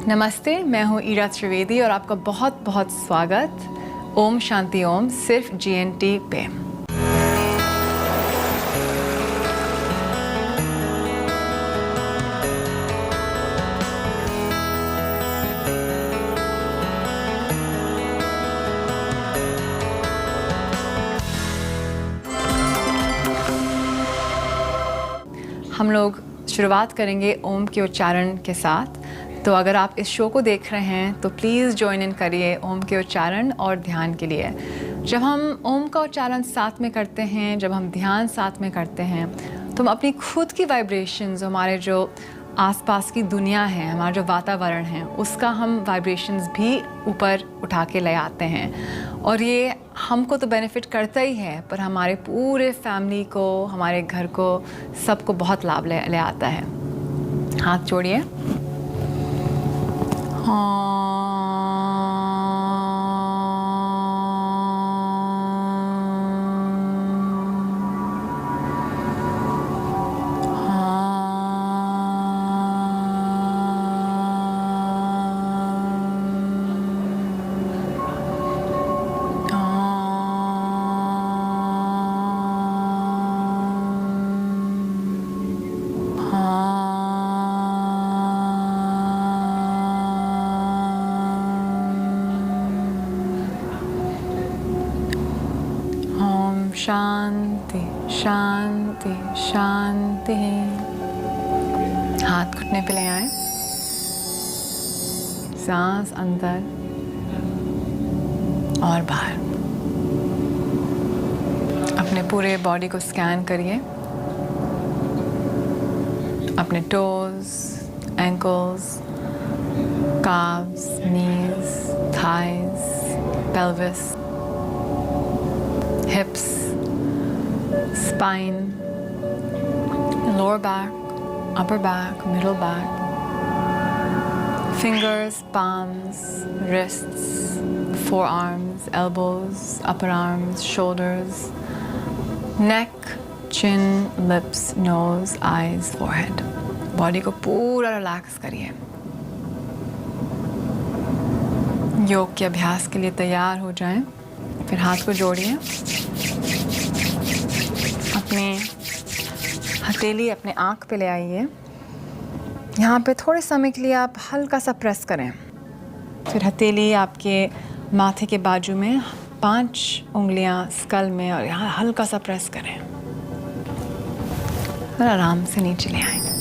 नमस्ते, मैं हूँ ईरा त्रिवेदी और आपका बहुत बहुत स्वागत ओम शांति ओम सिर्फ GNT पे। हम लोग शुरुआत करेंगे ओम के उच्चारण के साथ। तो अगर आप इस शो को देख रहे हैं तो प्लीज़ ज्वाइन इन करिए ओम के उच्चारण और ध्यान के लिए। जब हम ओम का उच्चारण साथ में करते हैं, जब हम ध्यान साथ में करते हैं, तो हम अपनी खुद की वाइब्रेशंस, हमारे जो आसपास की दुनिया है, हमारा जो वातावरण है, उसका हम वाइब्रेशंस भी ऊपर उठा के ले आते हैं। और ये हमको तो बेनिफिट करता ही है, पर हमारे पूरे फैमिली को, हमारे घर को, सबको बहुत लाभ ले आता है। हाथ जोड़िए। शांति शांति शांति। हाथ घुटने पे ले आए, सांस अंदर और बाहर। अपने पूरे बॉडी को स्कैन करिए, अपने toes, ankles, calves, knees, thighs, pelvis, hips, spine, lower back, upper back, middle back, fingers, palms, wrists, forearms, elbows, upper arms, shoulders, neck, chin, lips, nose, eyes, forehead. Body को पूरा relax करिए। योग के अभ्यास के लिए तैयार हो जाएं। फिर हाथ को जोड़िए, अपने हथेली अपने आँख पे ले आइए। यहाँ पे थोड़े समय के लिए आप हल्का सा प्रेस करें। फिर हथेली आपके माथे के बाजू में, 5 उंगलियाँ स्कल में, और यहाँ हल्का सा प्रेस करें और आराम से नीचे ले आएंगे।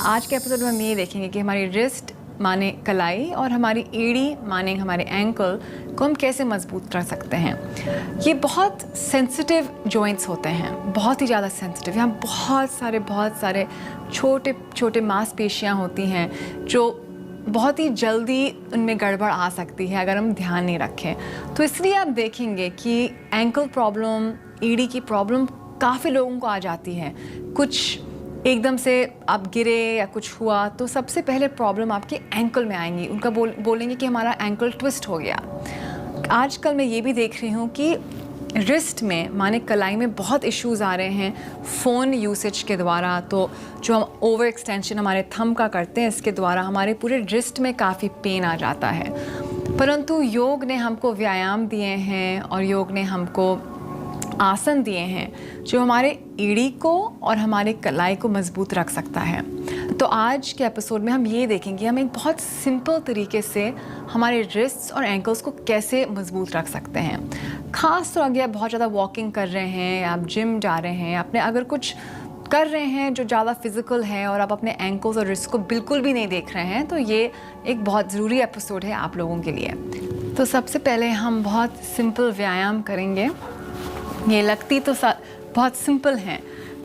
आज के एपिसोड में हम ये देखेंगे कि हमारी रिस्ट माने कलाई और हमारी एड़ी माने हमारे एंकल को हम कैसे मजबूत कर सकते हैं। ये बहुत सेंसिटिव जॉइंट्स होते हैं, बहुत ही ज़्यादा सेंसिटिव। यहाँ बहुत सारे छोटे छोटे मांसपेशियाँ होती हैं जो बहुत ही जल्दी उनमें गड़बड़ आ सकती है अगर हम ध्यान नहीं रखें। तो इसलिए आप देखेंगे कि एंकल प्रॉब्लम, एड़ी की प्रॉब्लम काफ़ी लोगों को आ जाती है। कुछ एकदम से आप गिरे या कुछ हुआ तो सबसे पहले प्रॉब्लम आपके एंकल में आएंगी। उनका बोलेंगे कि हमारा एंकल ट्विस्ट हो गया। आजकल मैं ये भी देख रही हूँ कि रिस्ट में माने कलाई में बहुत इश्यूज़ आ रहे हैं फ़ोन यूसेज के द्वारा। तो जो हम ओवर एक्सटेंशन हमारे थंब का करते हैं, इसके द्वारा हमारे पूरे रिस्ट में काफ़ी पेन आ जाता है। परंतु योग ने हमको व्यायाम दिए हैं और योग ने हमको आसन दिए हैं जो हमारे एड़ी को और हमारे कलाई को मजबूत रख सकता है। तो आज के एपिसोड में हम ये देखेंगे हम एक बहुत सिंपल तरीके से हमारे रिस्ट्स और एंकल्स को कैसे मजबूत रख सकते हैं। ख़ास तो अगर आप बहुत ज़्यादा वॉकिंग कर रहे हैं, आप जिम जा रहे हैं, आपने अगर कुछ कर रहे हैं जो ज़्यादा फिजिकल है और आप अपने एंकल्स और रिस्ट को बिल्कुल भी नहीं देख रहे हैं, तो ये एक बहुत ज़रूरी एपिसोड है आप लोगों के लिए। तो सबसे पहले हम बहुत सिंपल व्यायाम करेंगे। ये लगती तो बहुत सिंपल हैं,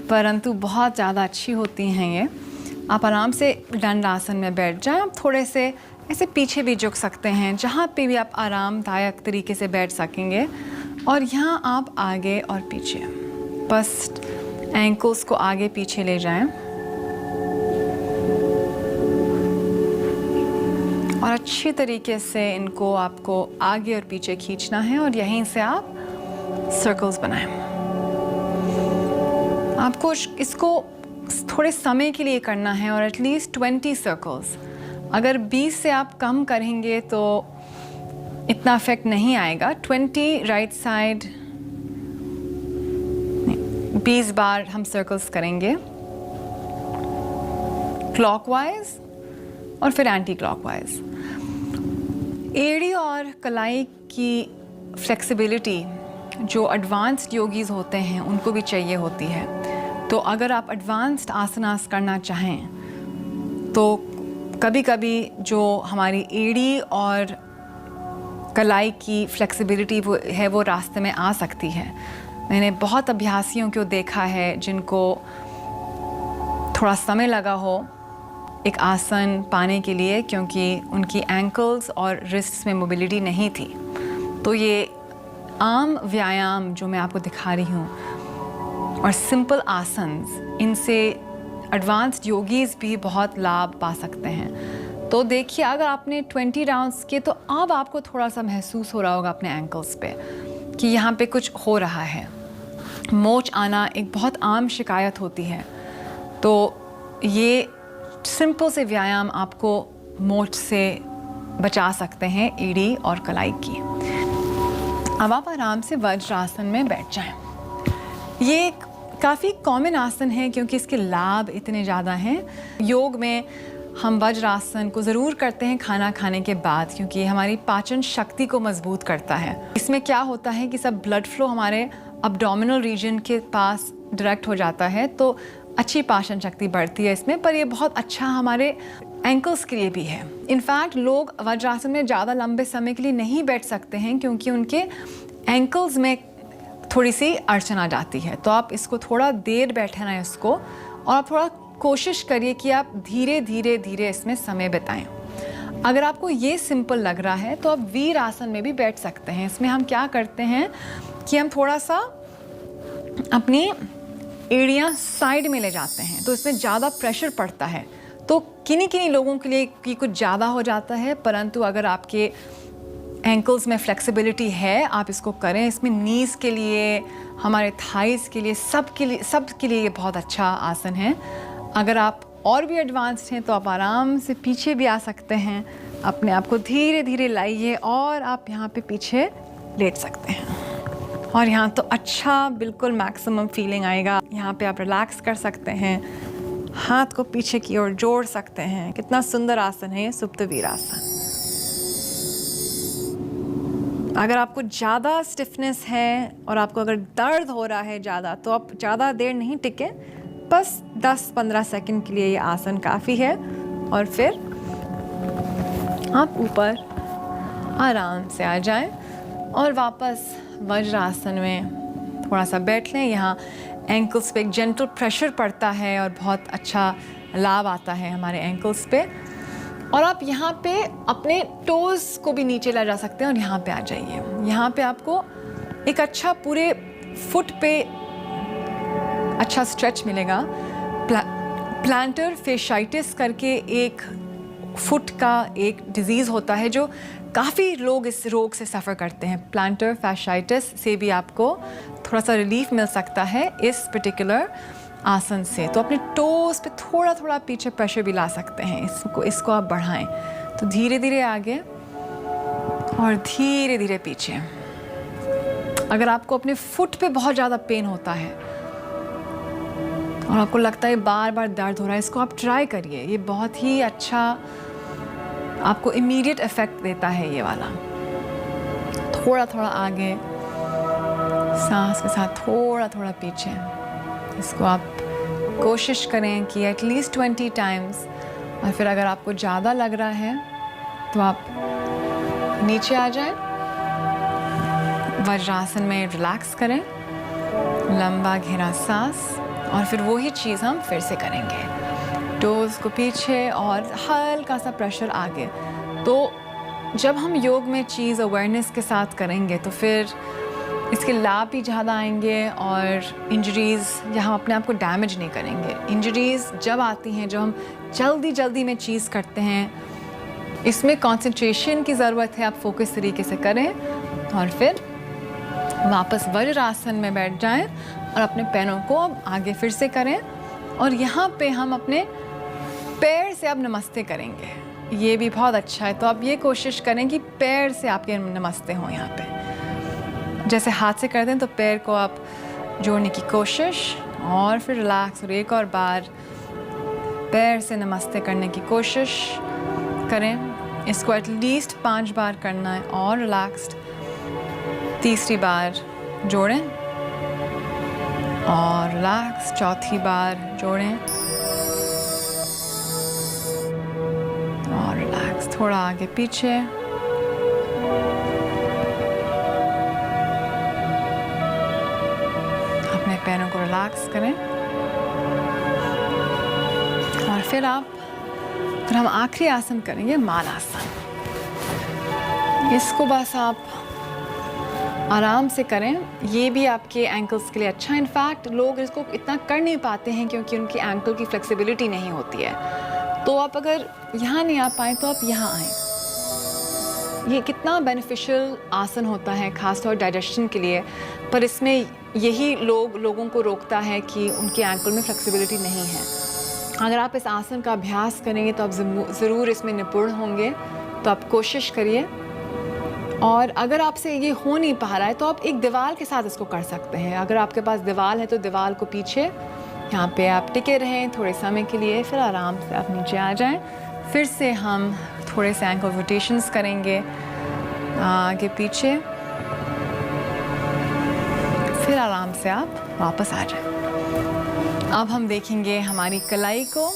परंतु बहुत ज़्यादा अच्छी होती हैं ये। आप आराम से दंड आसन में बैठ जाएं। आप थोड़े से ऐसे पीछे भी झुक सकते हैं, जहाँ पे भी आप आरामदायक तरीके से बैठ सकेंगे। और यहाँ आप आगे और पीछे, बस एंकल्स को आगे पीछे ले जाएं और अच्छी तरीके से इनको आपको आगे और पीछे खींचना है और यहीं से आप सर्कल्स बनाएं। आपको इसको थोड़े समय के लिए करना है और एटलीस्ट 20 सर्कल्स। अगर 20 से आप कम करेंगे तो इतना इफेक्ट नहीं आएगा। 20 राइट साइड, 20 बार हम सर्कल्स करेंगे क्लॉकवाइज और फिर एंटी क्लॉकवाइज। एड़ी और कलाई की फ्लेक्सिबिलिटी जो एडवांस्ड योगीज होते हैं उनको भी चाहिए होती है। तो अगर आप एडवांस्ड आसनास करना चाहें तो कभी कभी जो हमारी एड़ी और कलाई की फ्लेक्सिबिलिटी वो रास्ते में आ सकती है। मैंने बहुत अभ्यासियों को देखा है जिनको थोड़ा समय लगा हो एक आसन पाने के लिए, क्योंकि उनकी एंकल्स और रिस्ट्स में मोबिलिटी नहीं थी। तो ये आम व्यायाम जो मैं आपको दिखा रही हूँ और सिंपल आसन्स, इनसे एडवांस्ड योगीज भी बहुत लाभ पा सकते हैं। तो देखिए, अगर आपने 20 राउंड्स किए तो अब आपको थोड़ा सा महसूस हो रहा होगा अपने एंकल्स पे कि यहाँ पे कुछ हो रहा है। मोच आना एक बहुत आम शिकायत होती है, तो ये सिंपल से व्यायाम आपको मोच से बचा सकते हैं, एड़ी और कलाई की। अब आप आराम से वज्रासन में बैठ जाएं। ये एक काफ़ी कॉमन आसन है क्योंकि इसके लाभ इतने ज़्यादा हैं। योग में हम वज्रासन को ज़रूर करते हैं खाना खाने के बाद, क्योंकि हमारी पाचन शक्ति को मजबूत करता है। इसमें क्या होता है कि सब ब्लड फ्लो हमारे अब्डोमिनल रीजन के पास डायरेक्ट हो जाता है, तो अच्छी पाचन शक्ति बढ़ती है इसमें। पर ये बहुत अच्छा हमारे एंकल्स के लिए भी है। इनफैक्ट लोग वज्रासन में ज़्यादा लंबे समय के लिए नहीं बैठ सकते हैं क्योंकि उनके एंकल्स में थोड़ी सी अड़चन आ जाती है। तो आप इसको थोड़ा देर बैठना है इसको, और आप थोड़ा कोशिश करिए कि आप धीरे धीरे धीरे इसमें समय बिताएं। अगर आपको ये सिंपल लग रहा है तो आप वीर आसन में भी बैठ सकते हैं। इसमें हम क्या करते हैं कि हम थोड़ा सा अपनी एड़ियाँ साइड में ले जाते हैं, तो इसमें ज़्यादा प्रेशर पड़ता है। तो किन्हीं लोगों के लिए कि कुछ ज़्यादा हो जाता है, परंतु अगर आपके एंकल्स में फ्लेक्सिबिलिटी है आप इसको करें। इसमें नीज़ के लिए, हमारे थाइस के लिए, सब के लिए ये बहुत अच्छा आसन है। अगर आप और भी एडवांस्ड हैं तो आप आराम से पीछे भी आ सकते हैं। अपने आप को धीरे धीरे लाइए और आप यहाँ पे पीछे लेट सकते हैं, और यहाँ तो अच्छा बिल्कुल मैक्सिमम फीलिंग आएगा। यहाँ पे आप रिलैक्स कर सकते हैं, हाथ को पीछे की ओर जोड़ सकते हैं। कितना सुंदर आसन है ये सुप्त वीरासन। अगर आपको ज़्यादा स्टिफनेस है और आपको अगर दर्द हो रहा है ज़्यादा, तो आप ज़्यादा देर नहीं टिके, बस 10-15 सेकंड के लिए ये आसन काफ़ी है। और फिर आप ऊपर आराम से आ जाएं और वापस वज्रासन में थोड़ा सा बैठ लें। यहाँ एंकल्स पे एक जेंटल प्रेशर पड़ता है और बहुत अच्छा लाभ आता है हमारे एंकल्स पे। और आप यहाँ पे अपने टोज़ को भी नीचे ला जा सकते हैं और यहाँ पे आ जाइए। यहाँ पे आपको एक अच्छा पूरे फुट पे अच्छा स्ट्रेच मिलेगा। प्लांटर फेशाइटिस करके एक फुट का एक डिजीज़ होता है जो काफ़ी लोग इस रोग से सफ़र करते हैं। प्लांटर फैशाइटिस से भी आपको थोड़ा सा रिलीफ मिल सकता है इस पर्टिकुलर आसन से। तो अपने टोस पे थोड़ा थोड़ा पीछे प्रेशर भी ला सकते हैं। इसको आप बढ़ाएं, तो धीरे धीरे आगे और धीरे धीरे पीछे। अगर आपको अपने फुट पे बहुत ज़्यादा पेन होता है और आपको लगता है बार बार दर्द हो रहा है, इसको आप ट्राई करिए। ये बहुत ही अच्छा आपको इमीडिएट इफेक्ट देता है ये वाला। थोड़ा थोड़ा आगे, सांस के साथ थोड़ा थोड़ा पीछे। इसको आप कोशिश करें कि एटलीस्ट 20 टाइम्स। और फिर अगर आपको ज़्यादा लग रहा है तो आप नीचे आ जाएं, वज्रासन में रिलैक्स करें, लंबा गहरा सांस, और फिर वही चीज़ हम फिर से करेंगे। टोज़ को पीछे और हल्का सा प्रेशर आगे। तो जब हम योग में चीज़ अवेयरनेस के साथ करेंगे तो फिर इसके लाभ भी ज़्यादा आएंगे और इंजरीज़ या हम अपने आप को डैमेज नहीं करेंगे। इंजरीज़ जब आती हैं, जब हम जल्दी में चीज़ करते हैं, इसमें कंसंट्रेशन की ज़रूरत है। आप फोकस तरीके से करें और फिर वापस वज्रासन में बैठ जाएं और अपने पैरों को अब आगे फिर से करें। और यहाँ पे हम अपने पैर से अब नमस्ते करेंगे। ये भी बहुत अच्छा है। तो आप ये कोशिश करें कि पैर से आपके नमस्ते हों यहाँ पे। जैसे हाथ से करते हैं तो पैर को आप जोड़ने की कोशिश और फिर रिलैक्स, और एक और बार पैर से नमस्ते करने की कोशिश करें। इसको एटलीस्ट 5 बार करना है और रिलैक्स्ड। तीसरी बार जोड़ें और रिलैक्स। चौथी बार जोड़ें और रिलैक्स। थोड़ा आगे पीछे। अपने पैरों को रिलैक्स करें और फिर हम आखिरी आसन करेंगे, मालासन। इसको बस आप आराम से करें। ये भी आपके एंकल्स के लिए अच्छा है। इनफैक्ट लोग इसको इतना कर नहीं पाते हैं क्योंकि उनकी एंकल की फ्लेक्सिबिलिटी नहीं होती है। तो आप अगर यहाँ नहीं आ पाए तो आप यहाँ आएँ। ये कितना बेनिफिशियल आसन होता है ख़ासतौर डाइजेशन के लिए, पर इसमें यही लोगों को रोकता है कि उनकी एंकल में फ्लेक्सिबिलिटी नहीं है। अगर आप इस आसन का अभ्यास करेंगे तो आप ज़रूर इसमें निपुण होंगे। तो आप कोशिश करिए। और अगर आपसे ये हो नहीं पा रहा है तो आप एक दीवार के साथ इसको कर सकते हैं। अगर आपके पास दीवार है तो दीवार को पीछे यहाँ पे आप टिके रहें थोड़े समय के लिए, फिर आराम से आप नीचे आ जाएं। फिर से हम थोड़े से एंकल रोटेशंस करेंगे आगे पीछे, फिर आराम से आप वापस आ जाएं। अब हम देखेंगे हमारी कलाई को।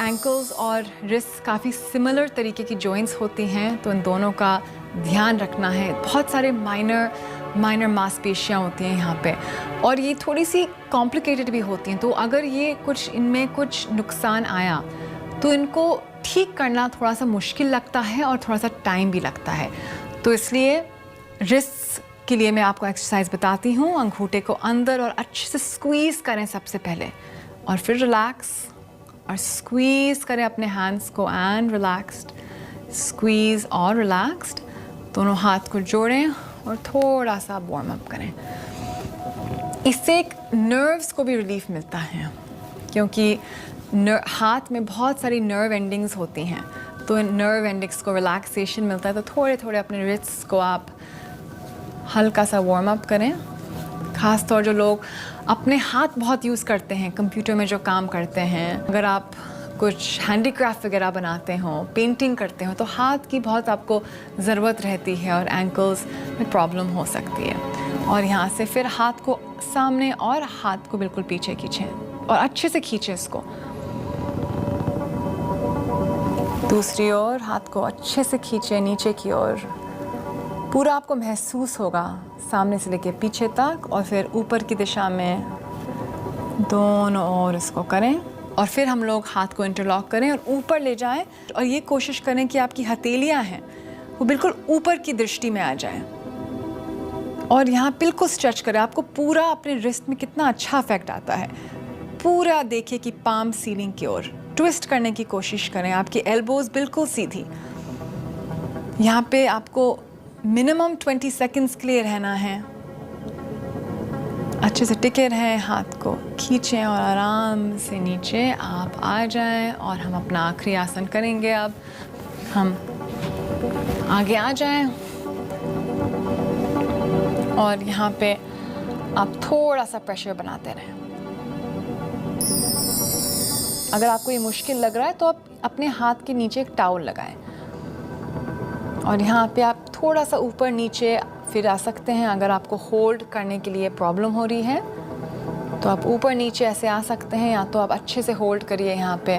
एंकल्स और रिस्ट काफ़ी सिमिलर तरीके की जॉइंट्स होती हैं, तो इन दोनों का ध्यान रखना है। बहुत सारे माइनर मांसपेशियाँ होती हैं यहाँ पे, और ये थोड़ी सी कॉम्प्लिकेटेड भी होती हैं। तो अगर ये इनमें कुछ नुकसान आया तो इनको ठीक करना थोड़ा सा मुश्किल लगता है और थोड़ा सा टाइम भी लगता है। तो इसलिए रिस्ट के लिए मैं आपको एक्सरसाइज बताती हूँ। अंगूठे को अंदर और अच्छे से स्क्वीज़ करें सबसे पहले, और फिर रिलैक्स और स्क्वीज़ करें अपने हैंड्स को एंड रिलैक्स्ड, स्क्वीज़ और रिलैक्स्ड। दोनों हाथ को जोड़ें और थोड़ा सा वार्म अप करें। इससे एक नर्व्स को भी रिलीफ मिलता है, क्योंकि हाथ में बहुत सारी नर्व एंडिंग्स होती हैं। तो इन नर्व एंडिंग्स को रिलैक्सेशन मिलता है। तो थोड़े थोड़े अपने रिस्ट्स को आप हल्का सा वार्म अप करें। ख़ास तौर जो लोग अपने हाथ बहुत यूज़ करते हैं, कंप्यूटर में जो काम करते हैं, अगर आप कुछ हैंडीक्राफ्ट वगैरह बनाते हों, पेंटिंग करते हो, तो हाथ की बहुत आपको ज़रूरत रहती है और एंकल्स में प्रॉब्लम हो सकती है। और यहाँ से फिर हाथ को सामने और हाथ को बिल्कुल पीछे खींचें और अच्छे से खींचें इसको। दूसरी ओर हाथ को अच्छे से खींचें नीचे की ओर। पूरा आपको महसूस होगा सामने से लेके पीछे तक, और फिर ऊपर की दिशा में दोनों ओर इसको करें। और फिर हम लोग हाथ को इंटरलॉक करें और ऊपर ले जाएं, और ये कोशिश करें कि आपकी हथेलियां हैं वो बिल्कुल ऊपर की दृष्टि में आ जाएं, और यहाँ बिल्कुल स्ट्रेच करें। आपको पूरा अपने रिस्ट में कितना अच्छा इफेक्ट आता है। पूरा देखिए कि पाम सीलिंग की ओर ट्विस्ट करने की कोशिश करें। आपकी एल्बोज बिल्कुल सीधी। यहाँ पे आपको मिनिमम 20 सेकंड्स के लिए रहना है। अच्छे से टिके रहें, हाथ को खींचें और आराम से नीचे आप आ जाएं। और हम अपना आखिरी आसन करेंगे। अब हम आगे आ जाएं और यहाँ पे आप थोड़ा सा प्रेशर बनाते रहें। अगर आपको ये मुश्किल लग रहा है तो आप अपने हाथ के नीचे एक टॉवल लगाएं, और यहाँ पे आप थोड़ा सा ऊपर नीचे फिर आ सकते हैं। अगर आपको होल्ड करने के लिए प्रॉब्लम हो रही है तो आप ऊपर नीचे ऐसे आ सकते हैं, या तो आप अच्छे से होल्ड करिए यहाँ पे।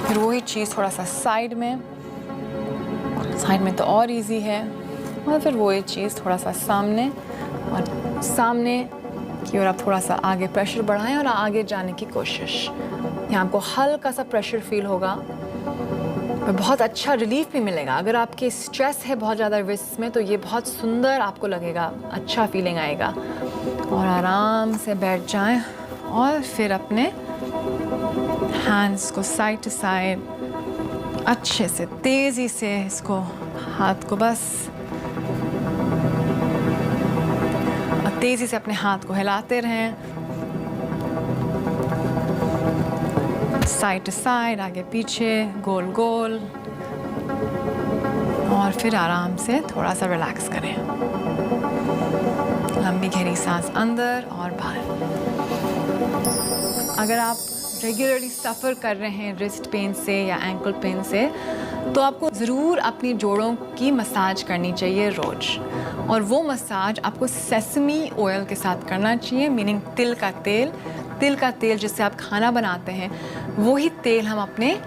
फिर वही चीज़ थोड़ा सा साइड में तो और इजी है, और फिर वही चीज़ थोड़ा सा सामने, और सामने की ओर आप थोड़ा सा आगे प्रेशर बढ़ाएं और आगे जाने की कोशिश। यहाँ आपको हल्का सा प्रेशर फील होगा, बहुत अच्छा रिलीफ भी मिलेगा। अगर आपके स्ट्रेस है बहुत ज़्यादा रिस्ट में तो ये बहुत सुंदर आपको लगेगा, अच्छा फीलिंग आएगा। और आराम से बैठ जाएं और फिर अपने हैंड्स को साइड टू साइड अच्छे से तेज़ी से इसको हाथ को बस तेज़ी से अपने हाथ को हिलाते रहें। साइड टू साइड, आगे पीछे, गोल गोल, और फिर आराम से थोड़ा सा रिलैक्स करें। लंबी गहरी सांस अंदर और बाहर। अगर आप रेगुलरली सफ़र कर रहे हैं रिस्ट पेन से या एंकल पेन से, तो आपको ज़रूर अपनी जोड़ों की मसाज करनी चाहिए रोज़। और वो मसाज आपको सेसमी ऑयल के साथ करना चाहिए, मीनिंग तिल का तेल जिससे आप खाना बनाते हैं, वही तेल हम अपने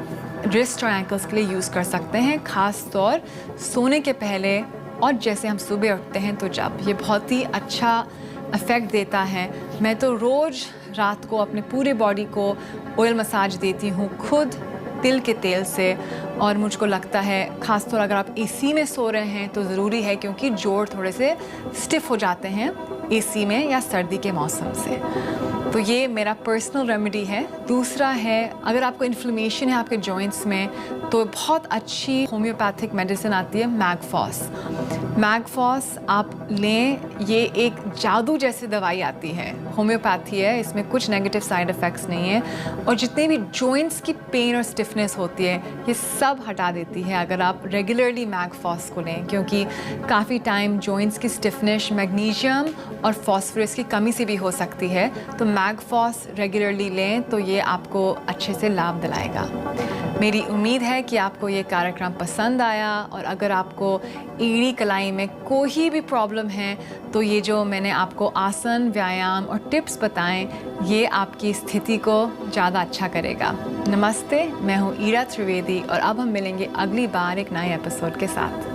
रिस्ट और एंकल्स के लिए यूज़ कर सकते हैं, ख़ास तौर सोने के पहले और जैसे हम सुबह उठते हैं तो जब। ये बहुत ही अच्छा इफ़ेक्ट देता है। मैं तो रोज़ रात को अपने पूरे बॉडी को ऑयल मसाज देती हूँ खुद तिल के तेल से, और मुझको लगता है ख़ासतौर अगर आप एसी में सो रहे हैं तो ज़रूरी है, क्योंकि जोड़ थोड़े से स्टिफ़ हो जाते हैं एसी में या सर्दी के मौसम से। तो ये मेरा पर्सनल रेमेडी है। दूसरा है, अगर आपको इन्फ्लेमेशन है आपके जॉइंट्स में, तो बहुत अच्छी होम्योपैथिक मेडिसिन आती है मैगफॉस आप लें। ये एक जादू जैसी दवाई आती है, होम्योपैथी है, इसमें कुछ नेगेटिव साइड इफ़ेक्ट्स नहीं है, और जितने भी जॉइंट्स की पेन और स्टिफनेस होती है ये सब हटा देती है अगर आप रेगुलरली मैगफॉस को लें, क्योंकि काफ़ी टाइम जॉइंट्स की स्टिफनेस मैग्नीशियम और फॉस्फोरस की कमी से भी हो सकती है। तो मैगफॉस रेगुलरली लें तो ये आपको अच्छे से लाभ दिलाएगा। मेरी उम्मीद है कि आपको ये कार्यक्रम पसंद आया, और अगर आपको एड़ी कलाई में कोई भी प्रॉब्लम है तो ये जो मैंने आपको आसन, व्यायाम और टिप्स बताएं, ये आपकी स्थिति को ज़्यादा अच्छा करेगा। नमस्ते, मैं हूँ ईरा त्रिवेदी, और अब हम मिलेंगे अगली बार एक नए एपिसोड के साथ।